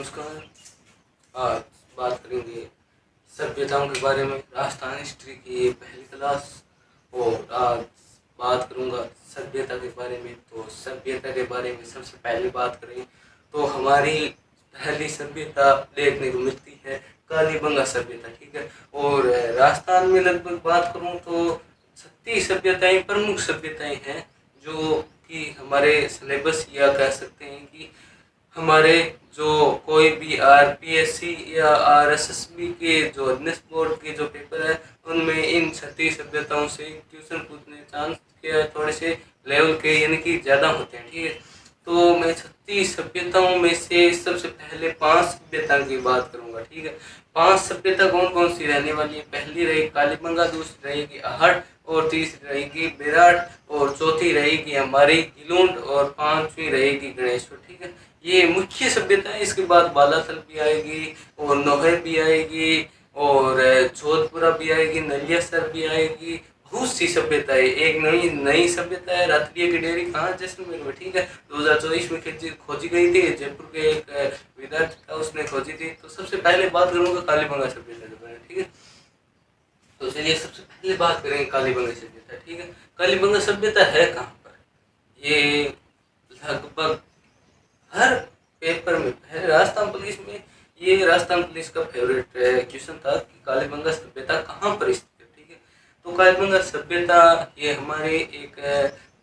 नमस्कार। आज बात करेंगे सभ्यताओं के बारे में, राजस्थान हिस्ट्री की पहली क्लास। और आज बात करूंगा सभ्यता के बारे में। तो सभ्यता के बारे में सबसे पहले बात करें तो हमारी पहली सभ्यता देखने को मिलती है कालीबंगा सभ्यता, ठीक है। और राजस्थान में लगभग बात करूं तो 36 सभ्यताएं, प्रमुख सभ्यताएं हैं जो कि हमारे सिलेबस या कह सकते हैं कि हमारे जो कोई भी आरपीएससी या आरएसएसबी के जो एडनेस बोर्ड के जो पेपर है उनमें इन 36 सभ्यताओं से क्वेश्चन पूछने चांस के थोड़े से लेवल के यानी कि ज़्यादा होते हैं, ठीक है। तो मैं 36 सभ्यताओं में से सबसे पहले 5 सभ्यता की बात करूंगा, ठीक है। 5 सभ्यता कौन कौन सी रहने वाली है? पहली रहेगी कालीबंगा, दूसरी रहेगी आहट, और तीसरी रहेगी बेराट, और चौथी रहेगी हमारी गिलूंड, और पांचवी रहेगी गणेश्वर, ठीक है। ये मुख्य सभ्यता है। इसके बाद बालाथल भी आएगी, और नोहर भी आएगी, और जोधपुरा भी आएगी, नलियासर भी आएगी। बहुत सी सभ्यता है। एक नई सभ्यता है रात्रिया की डेयरी, कहाँ? जैसलमेर में, ठीक है। 2024 में खोजी गई थी। जयपुर के एक विद्यार्थी था, उसने खोजी थी। तो सबसे पहले बात करूंगा कालीबंगा सभ्यता के बारे में, ठीक है। तो चलिए सबसे पहले बात करेंगे कालीबंगा सभ्यता, ठीक है। कालीबंगा सभ्यता है कहाँ पर? ये लगभग हर पेपर में है, राजस्थान पुलिस में। ये राजस्थान पुलिस का फेवरेट क्वेश्चन था कि कालीबंगा सभ्यता कहाँ पर स्थित है, ठीक है। तो कालीबंगा सभ्यता ये हमारे एक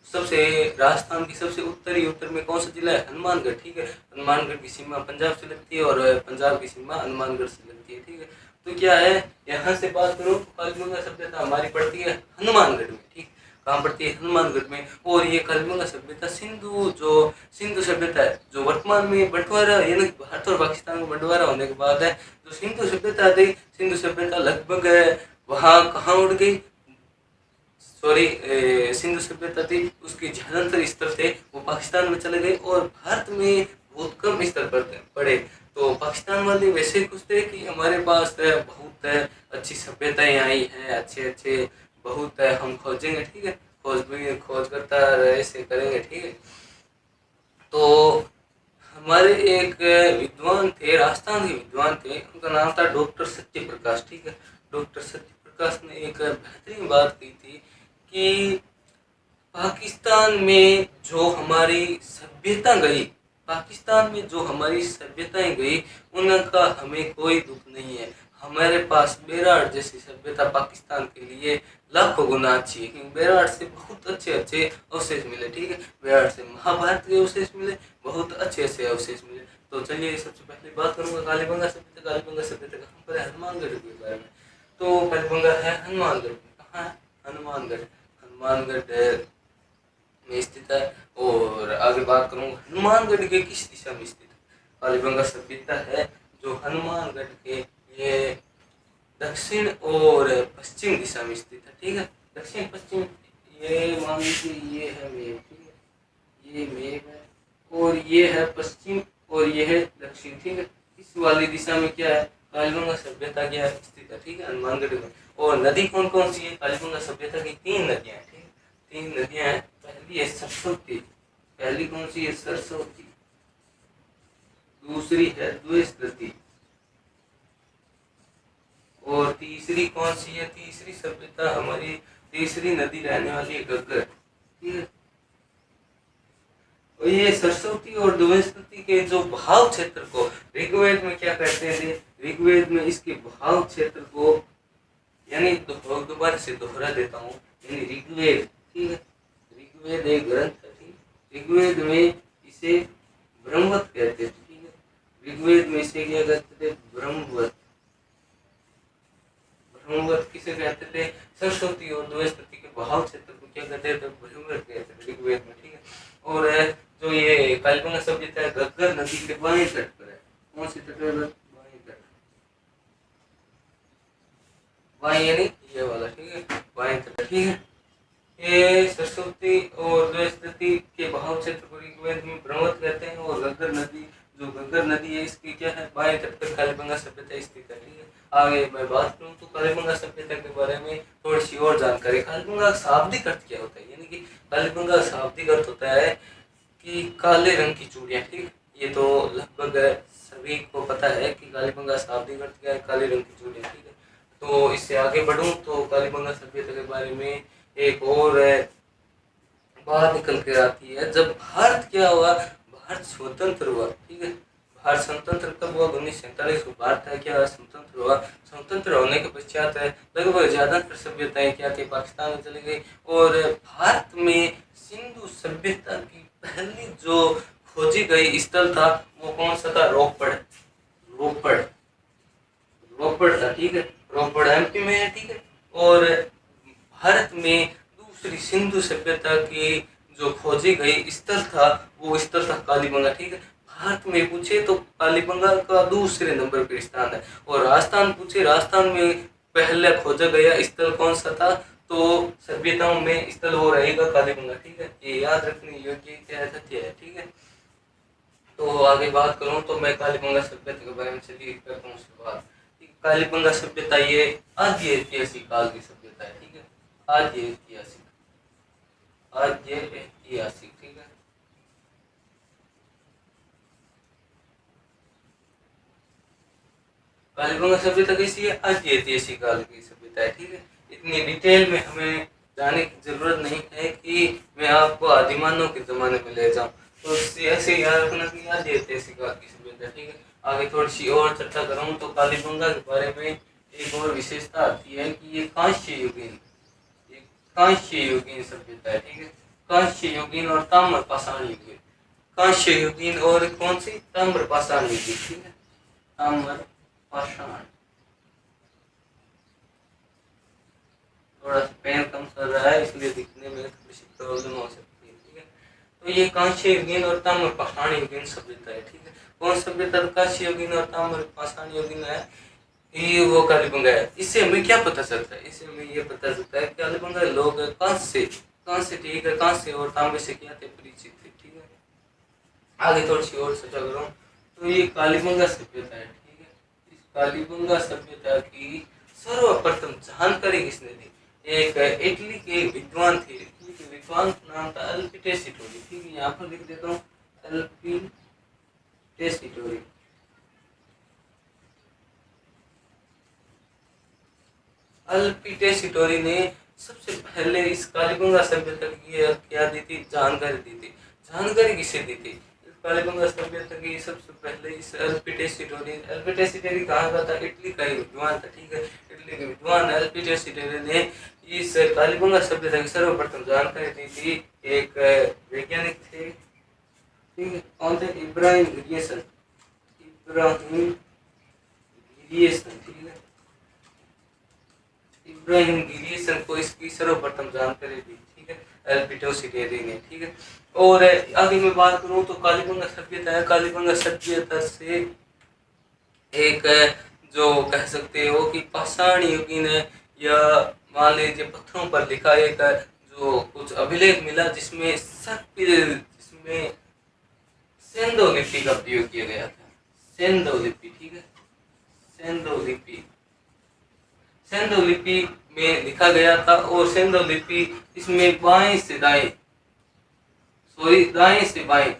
सबसे राजस्थान की सबसे उत्तर में कौन सा जिला है? हनुमानगढ़, ठीक है। हनुमानगढ़ की सीमा पंजाब से लगती है, और पंजाब की सीमा हनुमानगढ़ से लगती है, ठीक है। तो क्या है, यहाँ से बात करूँ तो कालीबंगा सभ्यता हमारी पड़ती है हनुमानगढ़ में, ठीक। कहाँ पड़ती है? हनुमानगढ़ में। और ये कालीबंगा सभ्यता सिंधु सभ्यता है, जो वर्तमान में बंटवारा यानी भारत और पाकिस्तान का बंटवारा होने के बाद है जो सिंधु सभ्यता थी। सिंधु सभ्यता लगभग वहाँ कहाँ उड़ गई? सॉरी, सिंधु सभ्यता थी, उसके ज्यादातर स्तर थे वो पाकिस्तान में चले गए, और भारत में बहुत कम स्तर पर पड़े। तो पाकिस्तान वाले वैसे ही खुश थे कि हमारे पास बहुत अच्छी सभ्यताएं आई हैं, अच्छे अच्छे बहुत हम खोजेंगे, ठीक है। खोज करता ऐसे करेंगे, ठीक है। तो हमारे एक विद्वान थे, राजस्थान के विद्वान थे, उनका नाम था डॉक्टर सत्य प्रकाश, ठीक है। डॉक्टर सत्य प्रकाश ने एक बेहतरीन बात की थी कि पाकिस्तान में जो हमारी सभ्यता गई, पाकिस्तान में जो हमारी सभ्यताएं गई, उनका हमें कोई दुख नहीं है। हमारे पास बेराट जैसी सभ्यता पाकिस्तान के लिए लाखों गुना अच्छी है, क्योंकि बेराट से बहुत अच्छे अच्छे अवशेष मिले, ठीक है। बेराट से महाभारत के अवशेष मिले, बहुत अच्छे अच्छे अवशेष मिले। तो चलिए सबसे पहले बात करूंगा कालीबंगा सभ्यता। कालीबंगा सभ्यता कहाँ पर है? हनुमानगढ़ के बारे में। तो कालीबंगा है हनुमानगढ़ में। कहाँ है? हनुमानगढ़। हनुमानगढ़ में स्थित है। और आगे बात करूंगा हनुमानगढ़ के किस दिशा में स्थित है? कालीबंगा सभ्यता है जो हनुमानगढ़ के ये दक्षिण और पश्चिम दिशा में स्थित है, ठीक है। दक्षिण पश्चिम, ये मान लीजिए ये है मेघ, ठीक है। ये मेघ है, और ये है पश्चिम, और ये है दक्षिण, ठीक है। इस वाली दिशा में क्या है? कालीबंगा सभ्यता क्या है? स्थित है, ठीक है, हनुमानगढ़ में। और नदी कौन कौन सी है? कालीबंगा सभ्यता की 3 नदियां हैं, ठीक है। 3 नदियां हैं। पहली है सरस्वती। पहली कौन सी है? सरस्वती। दूसरी है द्वेषवती, और तीसरी कौन सी है? तीसरी सभ्यता हमारी, तीसरी नदी रहने वाली है घग्गर, ठीक है। और ये सरस्वती और द्वेषवती के जो बहाव क्षेत्र को ऋग्वेद में क्या कहते थे? ऋग्वेद में इसके बहाव क्षेत्र को, यानी दोबारा से दोहरा देता हूँ, यानी ऋग्वेद, ठीक है। ऋग्वेद एक ग्रंथ है, ठीक। ऋग्वेद में इसे ब्रह्मवत कहते थे, ठीक है। ऋग्वेद में इसे क्या कहते थे? ब्रह्मवत। ब्रह्मवत किसे कहते थे? सरस्वती और द्वेषवती के बहाव क्षेत्र को क्या कहते थे? ब्रह्मवत कहते थे ऋग्वेद में, ठीक है। और जो ये कालीबंगा सभ्यता है घग्गर नदी के बाएं तट पर है। कौन सी तट पर? बाएं तट। बाएं यानी ये वाला, ठीक है, बाएं तट, ठीक है। ये सरस्वती और द्वेषवती के बहाव क्षेत्र को ऋग्वेद में ब्रह्मवत कहते हैं, और घग्गर नदी, जो घग्गर नदी है, इसकी क्या है? बाएं तट पर कालीबंगा सभ्यता स्थित है, ठीक है। आगे मैं बात करूं तो कालीबंगा सभ्यता के बारे में थोड़ी सी और जानकारी। कालीबंगा का शाब्दिक अर्थ क्या होता है? यानी कि कालीबंगा का शाब्दिक अर्थ होता है कि काले रंग की चूड़ियां, ठीक। ये तो लगभग सभी को पता है कि कालीबंगा शाब्दिक अर्थ क्या है, काले रंग की चूड़ियाँ, ठीक है। तो इससे आगे बढ़ूँ तो कालीबंगा सभ्यता के बारे में एक और बात निकल के आती है। जब भारत क्या हुआ, भारत स्वतंत्र हुआ, ठीक है। भारत स्वतंत्र कब हुआ, 1947 को भारत है क्या स्वतंत्र हुआ। स्वतंत्र होने के पश्चात लगभग ज़्यादातर सभ्यताएं क्या थी, पाकिस्तान में चली गई। और भारत में सिंधु सभ्यता की पहली जो खोजी गई स्थल था वो कौन सा था, रोपड़। रोपड़ रोपड़ था, ठीक है। रोपड़ एमपी में है, ठीक है। और भारत में दूसरी सिंधु सभ्यता की जो खोजी गई स्थल था वो स्थल था कालीबंगा, ठीक है। भारत में पूछे तो कालीबंगा का दूसरे नंबर पर स्थान है। और राजस्थान पूछे, राजस्थान में पहले खोजा गया स्थल कौन सा था, तो सभ्यताओं में स्थल वो रहेगा कालीबंगा, ठीक है। ये याद रखने योग्य क्या तथ्य है, ठीक है। तो आगे बात करूं तो मैं कालीबंगा सभ्यता के बारे में चलिए करता हूँ शुरुआत। कालीबंगा सभ्यता ये आद्य ऐतिहासिक काल की सभ्यता है, ठीक है। आद्य ऐतिहासिक, आद्य ऐतिहासिक, ठीक है। कालीबंगा सभ्यता कैसी है, आद्य ऐतिहासिक काल की सभ्यता है, ठीक है। इतनी डिटेल में हमें जाने की जरूरत नहीं है कि मैं आपको आदिमानव के जमाने में ले जाऊं। तो ऐसे याद रखना कि आद्य ऐतिहासिक काल की सभ्यता, ठीक है। आगे थोड़ी सी और चर्चा करूं तो कालीबंगा के बारे में एक और विशेषता आती है कि ये कांस्य युगीन, एक कांस्य युगीन सभ्यता है, ठीक है। कांस्य युगीन और ताम्र पाषाण युगीन, कांस्य युगीन और कौन सी, ताम्र पाषाण युगीन, ठीक है। ताम्र पाषाण, थोड़ा सा पेन कम कर रहा है इसलिए दिखने में थोड़ी सी प्रॉब्लम हो सकती है, ठीक है। तो ये कांस्य युगीन और ताम्र पाषाण युगीन सभ्यता है, ठीक है। कौन सभ्यता कांस्य युगीन और ताम्र पाषाण युगीन है, ये वो कालीबंगा है। इससे हमें क्या पता चलता है, इससे हमें ये पता चलता है कि कालीबंगा लोग कांस्य, ठीक है, कांस्य और तांबे से क्या थे, परिचित थे, ठीक है। आगे थोड़ी सी और चर्चा करूँ तो ये कालीबंगा सभ्यता है, ठीक है। इस कालीबंगा सभ्यता की सर्वप्रथम जानकारी किसने दी, एक इटली के विद्वान थे, इटली के विद्वान का नाम था अल्पिटेसिटोरी, ठीक है। यहाँ पर लिख देता हूँ अल्पिटेसिटोरी। अल्पिटेसिटोरी ने सबसे पहले इस कालीबंगा सभ्यता की क्या दी थी, जानकारी दी थी। जानकारी किसे दी थी, इस कालीबंगा सभ्यता की सबसे पहले इस अल्पिटेसिटोरी कहाँ का था, इटली का ही विद्वान था, ठीक है। इटली के विद्वान अल्पिटेसिटोरी ने इस कालीबंगा सभ्यता की सर्वप्रथम जानकारी दी थी। एक वैज्ञानिक थे, ठीक है। कौन थे, इब्राहिम गिरियसन, इब्राहिम गिरियसन, ठीक है। इब्राहिम गिरियसन को इसकी सर्वप्रथम जानकारी दी, ठीक है, अल्पिटेसिटोरी ने, ठीक है। और आगे मैं बात करूं तो कालीबंगा सभ्यता है, कालीबंगा सभ्यता से एक जो कह सकते हो कि पाषाण युगीन है, या मान लीजिए पत्थरों पर लिखा एक जो कुछ अभिलेख मिला जिसमें जिसमें सेंधो लिपि का प्रयोग किया गया था, सेंधो लिपि, ठीक है। सेंधो लिपि, सेंधो लिपि में लिखा गया था। और सेंधो लिपि इसमें बाएं से दाएं, सॉरी दाएं से बाएं,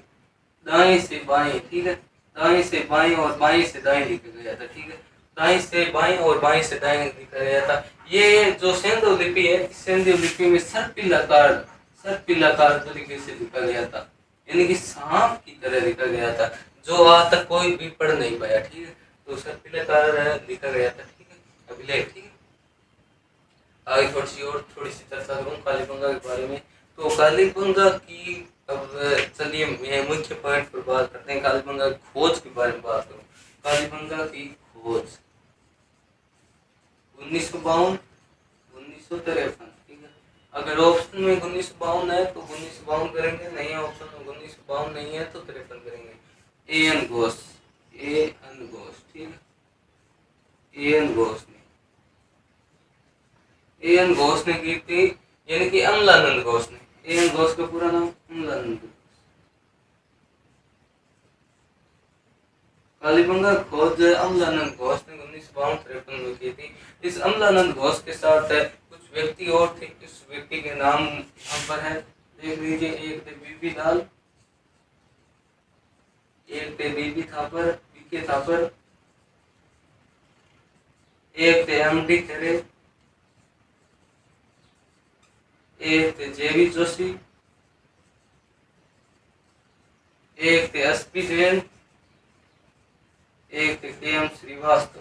दाएं से बाएं, ठीक है। दाएं से बाएं और बाएं से दाएं लिखा गया था, ठीक है। दाएं से बाएं और बाएं से दाएं लिखा गया था। ये जो सेंधो लिपि है, सेंधो लिपि में सर्पिलाकार तरीके से लिखा गया था, यानी कि सांप की तरह लिखा गया था, जो आज तक कोई भी पढ़ नहीं पाया, ठीक है। तो सर्पिलाकार लिखा गया था, ठीक है, अभिलेख, ठीक है। आगे थोड़ी सी चर्चा करूँ कालीबंगा के बारे में। तो कालीबंगा की अब चलिए मैं मुख्य पॉइंट पर बात करते हैं। कालीबंगा की खोज के बारे में बात करूँ, कालीबंगा की खोज 1952, 1953, ठीक है। अगर ऑप्शन में 1952 है तो 1952 करेंगे, नहीं है ऑप्शन में 1952 नहीं है तो 53 करेंगे। ए एन घोष, ठीक है। ए एन घोष ने की थी, यानी कि अमलानंद घोष ने। ए एन घोष का पूरा नाम अमलानंद। कालीबंगा खोज अमलानंद घोष ने 1952-53 में की थी। इस अमलानंद घोष के साथ कुछ व्यक्ति और थे, इस व्यक्ति के नाम यहाँ पर है, देख लीजिए। एक थे बीबी लाल, एक थे बीबी थापर, बीके थापर, एक थे एमडी खरे, एक थे जेवी जोशी, एक थे एसपी जैन, एक थे केएम श्रीवास्तव।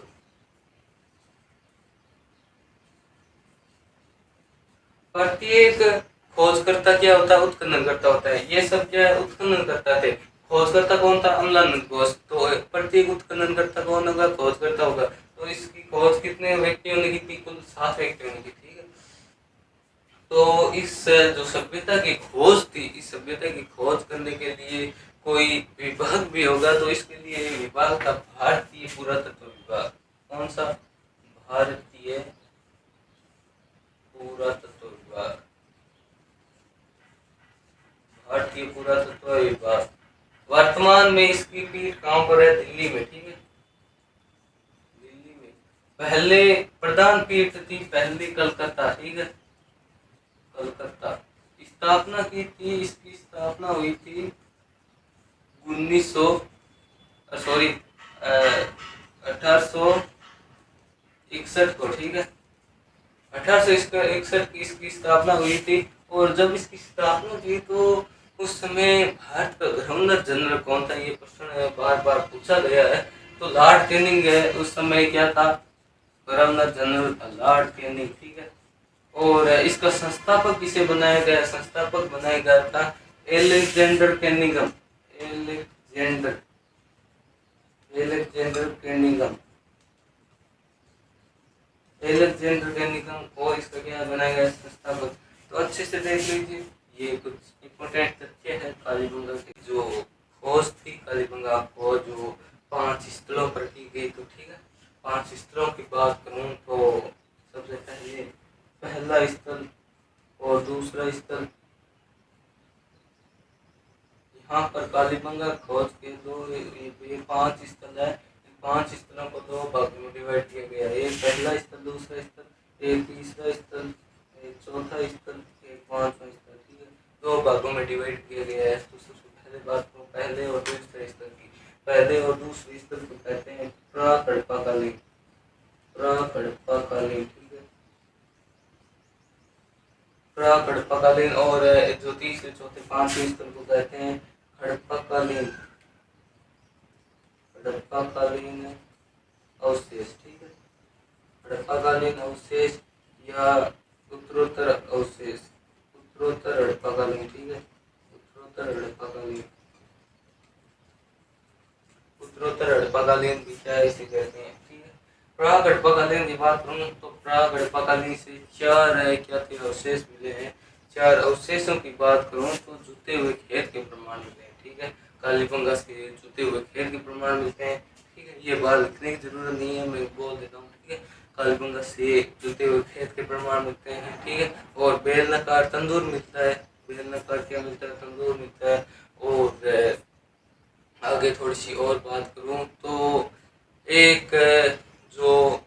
प्रत्येक खोजकर्ता क्या होता है? उत्खननकर्ता होता है। ये सब क्या है? उत्खननकर्ता थे। खोजकर्ता कौन था? अमलानंद घोष। तो प्रत्येक उत्खननकर्ता कौन होगा? खोजकर्ता होगा। तो इसकी खोज कितने व्यक्तियों ने की थी? कुल 7 व्यक्तियों ने की। ठीक है। तो इस जो सभ्यता की खोज थी, इस सभ्यता की खोज करने के लिए कोई विभाग भी होगा, तो इसके लिए विभाग था भारतीय पुरातत्व विभाग। कौन सा? भारतीय पुरातत्व विभाग। भारतीय पुरातत्व विभाग। वर्तमान में इसकी पीठ कहाँ पर है? दिल्ली में। ठीक है, दिल्ली में। पहले प्रधान पीठ थी पहले कलकत्ता। ठीक है, कलकत्ता। स्थापना की थी, इसकी स्थापना हुई थी 1900 सॉरी 1861 को। ठीक है, 1861 की इसकी स्थापना हुई थी। और जब इसकी स्थापना की तो उस समय भारत का गवर्नर जनरल कौन था? ये प्रश्न बार बार पूछा गया है। तो लॉर्ड कैनिंग है। उस समय क्या था? गवर्नर जनरल था लॉर्ड कैनिंग। ठीक है। और इसका संस्थापक किसे बनाया गया? संस्थापक बनाया गया था एलेक्जेंडर कैनिंगम। एलेक्जेंडर एलेक्जेंडर कैनिंगम एलेक्जेंडर कैनिंगम को इसका क्या बनाया गया? संस्थापक। तो अच्छे से देख लीजिए, ये कुछ इंपॉर्टेंट तथ्य है कालीबंगा की जो खोज थी। कालीबंगा खोज जो 5 स्थलों पर की गई। तो ठीक है, 5 स्थलों की बात करूं तो सबसे पहले पहला स्थल और दूसरा स्थल, यहाँ पर कालीबंगा खोज के ये 5 स्थल है। 5 स्थलों को 2 भागों में डिवाइड किया गया है। एक पहला स्थल, दूसरा स्थल, एक तीसरा स्थल, एक चौथा स्थल, एक 5वां स्थल। ठीक है, 2 भागों में डिवाइड किया गया है। तो सबसे पहले बात करूँ पहले और दूसरे स्थल की। पहले और दूसरे स्थल को कहते हैं प्राक-हड़प्पाकालीन। प्राक-हड़प्पाकालीन। ठीक है, प्राक-हड़प्पाकालीन। और जो तीसरे चौथे 5वें स्थल को कहते हैं हड़प्पाकालीन। हड़प्पाकालीन अवशेष। ठीक है, हड़प्पाकालीन अवशेष या उत्तरोत्तर अवशेष, उत्तरोत्तर हड़प्पाकालीन। ठीक है, उत्तरोत्तर हड़प्पाकालीन, उत्तरोत्तर हड़प्पाकालीन भी क्या इसे कहते हैं। ठीक है, प्राग हड़प्पाकालीन की बात करूँ तो प्राग हड़प्पाकालीन से 4 क्या थे? अवशेष मिले हैं। 4 अवशेषों की बात करूँ तो जुते हुए खेत के प्रमाण मिले हैं। ठीक है, कालीबंगा से जुते हुए खेत के प्रमाण मिलते हैं। ठीक है, ये बात लिखने की जरूरत नहीं है, मैं बोल देता हूँ। ठीक है, कालीबंगा से जुते हुए खेत के प्रमाण मिलते हैं। ठीक है, और बेलनाकार तंदूर मिलता है। बेलनाकार क्या मिलता है? तंदूर मिलता है। और आगे थोड़ी सी और बात करूं तो एक जो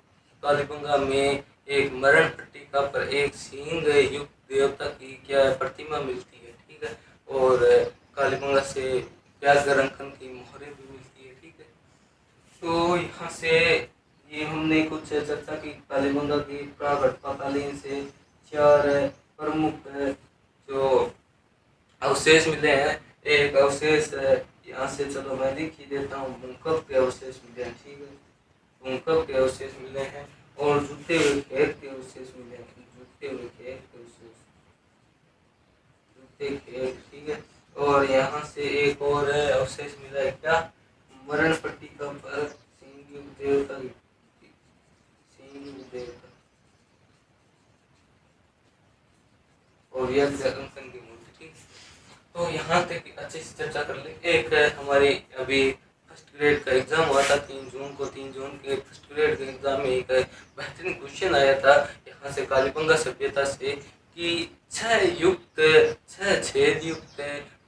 कालीबंगा में एक मरण पट्टिका पर एक सींग युक्त देवता की क्या प्रतिमा मिलती है। ठीक है, और कालीबंगा से व्याघ्रंकन की मोहरें भी मिलती है। ठीक है, तो यहाँ से ये हमने कुछ चर्चा की कालीबंगा की प्राग हड़प्पाकालीन से 4 प्रमुख जो अवशेष मिले हैं। एक अवशेष यहाँ से चलो मैं लिख ही देता हूँ, भूकंप के अवशेष मिले हैं। ठीक है, भूकंप के अवशेष मिले हैं और जुते हुए खेत के अवशेष मिले हैं। जुते हुए खेत के अवशेष, जुते खेत। ठीक है, और यहाँ से एक और अवशेष मिला है क्या? मरण पट्टिका पर सिंह देवता की, सिंह देवता और यज्ञ की मूर्ति। ठीक, तो यहाँ तक अच्छे से चर्चा कर ले। एक हमारे अभी फर्स्ट ग्रेड का एग्जाम हुआ था 3 जून को। 3 जून के फर्स्ट ग्रेड के एग्जाम में एक बेहतरीन क्वेश्चन आया था यहाँ से कालीबंगा सभ्यता से कि 6 छेद युक्त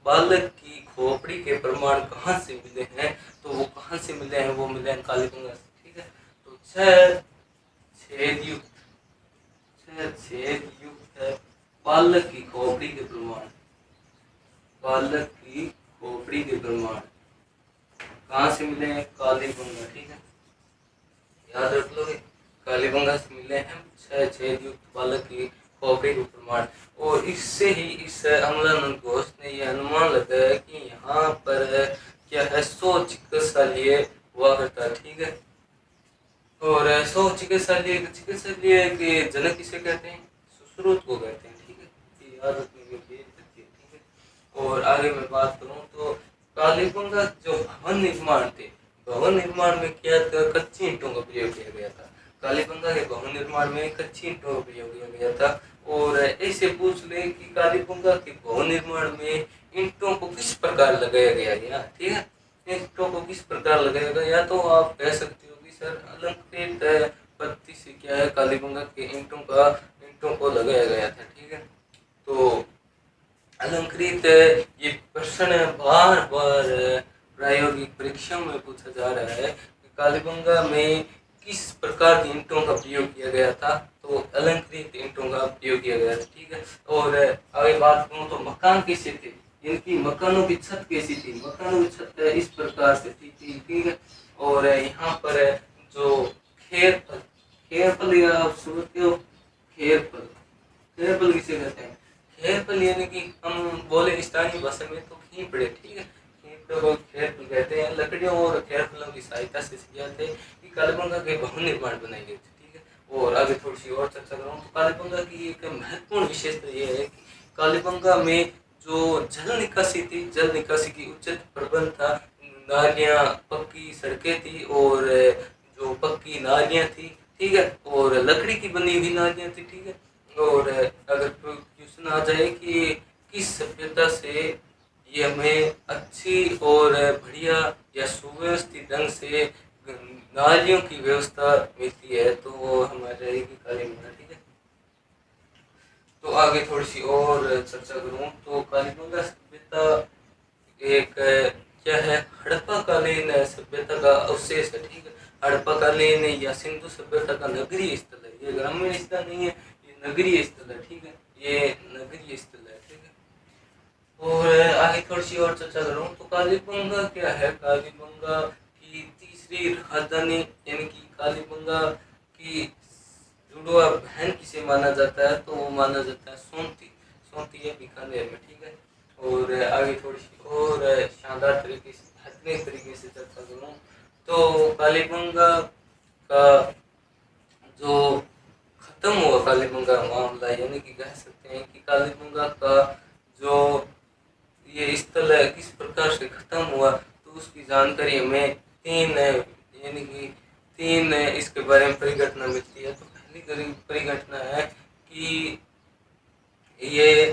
बालक की खोपड़ी के प्रमाण कहाँ से मिले हैं? तो वो कहाँ से मिले हैं? वो मिले हैं कालीबंगा से। ठीक है, तो 6 छेद युक्त, 6 छेद युक्त बालक की खोपड़ी के प्रमाण, बालक की खोपड़ी के प्रमाण। कहाँ से मिले हैं? कालीबंगा, ठीक है, याद रख लोगे। कालीबंगा से मिले हैं छह छेद युक्त बालक की खोपड़ी को प्रमाण। और इससे ही इस अमलानंद घोष ने यह अनुमान लगाया कि यहाँ पर क्या है, 100 चिकित्सालय हुआ करता है, ठीक है। और 100 चिकित्सालय के जनक किसे कहते हैं? सुश्रुत को कहते हैं, ठीक है, ये याद रखने के लिए, ठीक है। और आगे मैं बात करूँ तो कालीबंगा जो भवन निर्माण थे, भवन निर्माण में क्या था, कच्ची ईंटों का प्रयोग किया गया था। कालीबंगा के भवन निर्माण में कच्ची ईंटों का प्रयोग किया गया था। और ऐसे पूछ ले कि कालीबंगा के भवन निर्माण में ईंटों को किस प्रकार लगाया गया, ठीक है, ईंटों को किस प्रकार लगाया गया, या तो आप कह सकते हो कि सर अलंकृत पत्ती से क्या है, कालीबंगा के ईंटों को लगाया गया था, ठीक है। तो अलंकृत ये प्रश्न बार बार प्रायोगिक परीक्षा में पूछा जा रहा है कि कालीबंगा में किस प्रकार की ईंटों का प्रयोग किया गया था, तो अलंकृत ईंटों का प्रयोग किया गया था, ठीक है। और आगे बात करूँ तो मकान कैसे थे, इनकी मकानों की छत कैसी थी, मकानों की छत इस प्रकार से थी, ठीक है। और यहाँ पर जो खेरपल या आप सुनते हो, खेरपल, खेरपल किसे कहते हैं? खेरपल यानी कि हम बोले स्थानीय भाषा में तो खीपड़े, ठीक है, खीपड़े को खेरपल कहते हैं। लकड़ियों और खेरपलों की सहायता से थे कि कालीबंगा के भवन निर्माण बनाए गए थे, ठीक है। और आगे थोड़ी सी और चर्चा करूँ तो कालीबंगा की एक महत्वपूर्ण विशेषता ये है कि कालीबंगा में जो जल निकासी थी, जल निकासी की उचित प्रबंध था, नालियाँ, पक्की सड़कें थी और जो पक्की नालियाँ थी, ठीक है, और लकड़ी की बनी हुई नालियाँ थी, ठीक है। और अगर क्वेश्चन आ जाए कि किस सभ्यता से ये हमें अच्छी और बढ़िया या सुव्यवस्थित ढंग से नालियों की व्यवस्था मिलती है, तो वो हमारे रहेगी कालीबंगा, ठीक है। तो आगे थोड़ी सी और चर्चा करूँ तो कालीबंगा सभ्यता एक क्या है, हड़प्पा कालीन सभ्यता का अवशेष है, ठीक है। हड़प्पा कालीन या सिंधु सभ्यता का नगरीय स्थल है, ये ग्रामीण स्थल नहीं है, ये नगरीय स्थल है, ठीक है, ये नगरीय स्थल है, ठीक है। और आगे थोड़ी सी और चर्चा करूँ तो कालीबंगा क्या है, कालीबंगा की तीसरी राजधानी यानी कि कालीबंगा की जुड़वा बहन किसे माना जाता है, तो वो माना जाता है सोनती, सोनती है बीकानेर में, ठीक है। और आगे थोड़ी सी और शानदार तरीके से, बेहतरीन तरीके से चर्चा करूँ तो कालीबंगा का जो खत्म हुआ कालीबंगा मामला, यानी कि कह सकते हैं कि कालीबंगा का जो ये स्थल है किस प्रकार से खत्म हुआ, तो उसकी जानकारी हमें यानी कि तीन इसके बारे में परिघटना मिलती है। तो पहली परिघटना है कि ये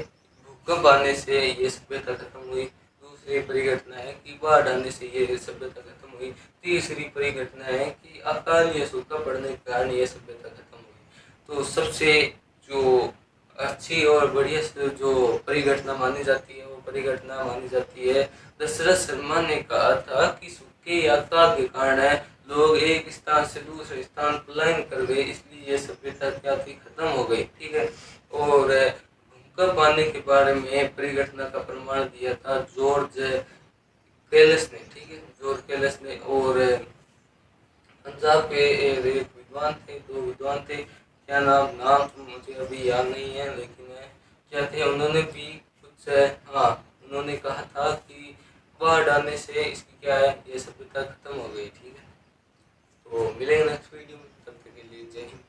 भूकंप आने से ये सभ्यता खत्म हुई, दूसरी परिघटना है कि बाढ़ आने से ये सभ्यता खत्म हुई, तीसरी परिघटना है कि अकाल या सूखा पड़ने के कारण ये सभ्यता खत्म हुई। तो सबसे जो अच्छी और बढ़िया जो परिघटना मानी जाती है, वो परिघटना मानी जाती है, दशरथ शर्मा ने कहा था कि सूखे या अकाल के कारण लोग एक स्थान से दूसरे स्थान पलायन कर गए, इसलिए ये सभ्यता क्या थी, खत्म हो गई, ठीक है। और भूकंप आने के बारे में परिघटना का प्रमाण दिया था जॉर्ज कैलस ने, ठीक है, जॉर्ज कैलस ने। और पंजाब के एक विद्वान थे, दो विद्वान थे, क्या नाम तो मुझे अभी याद नहीं है, लेकिन क्या थे, उन्होंने भी कुछ हाँ, उन्होंने कहा था कि बाढ़ आने से इसकी क्या है, ये सभ्यता खत्म हो गई, ठीक है। तो मिलेंगे नेक्स्ट वीडियो में, तब तक के लिए जय हिंद।